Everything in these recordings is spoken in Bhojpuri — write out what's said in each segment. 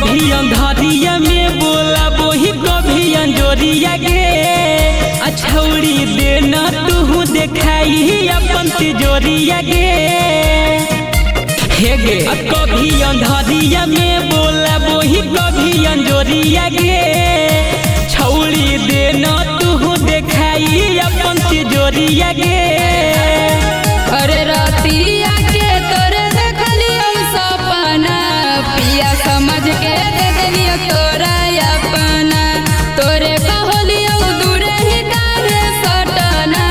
कभी अंधारिया में बोला वही कभी अंजोरिया गे अछौड़ी देना तू देखाई अपन तिजोरिया गे हे गे कभी अंधारिया में बोला वही कभी अंजोरिया गे छौड़ी देना तू देखाई अपन तिजोरिया गे। अरे रातिया के तोरे देखलियो सपना पिया समझ के दे देलियो तोरा अपना तोरे कहलियो दूरे ही काहे सटना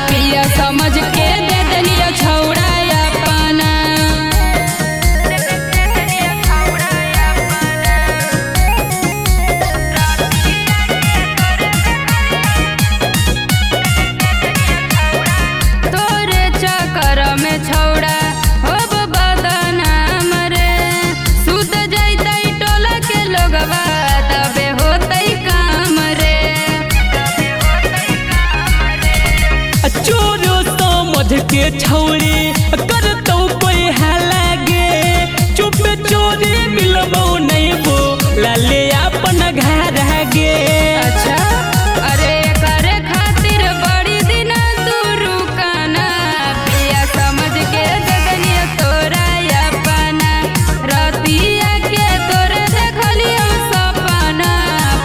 पिया समझ के दे देलियो छौड़ा अपना। तोरे चक्कर में छौड़ा होब बदनाम रे सुत जैतै टोला के लोगवा तबे होतै काम रे। चोरो समझ के छौड़ी करतौ कोई हालागे चुप चोरी मिलबो नहीं बो लाले अपन घर गे। अच्छा अरे करे खातिर बड़ी दिन तू रुकाना पिया समझ के दे देलियो तोरा अपना रतिया के तोरे देखलियो सपना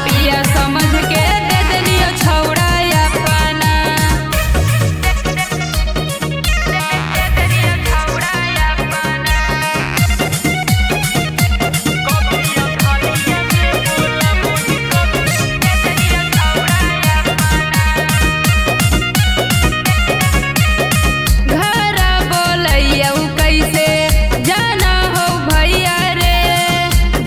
पिया समझ के दे देलियो छौड़ा अपना। घरा बोलैया कैसे जाना हो भैया रे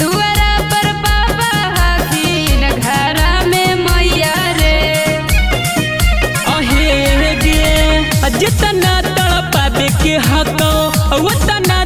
दुआरा पर पापा हकीन घरा में मैया रे। अहे गे जितना तड़पावे के हको उतना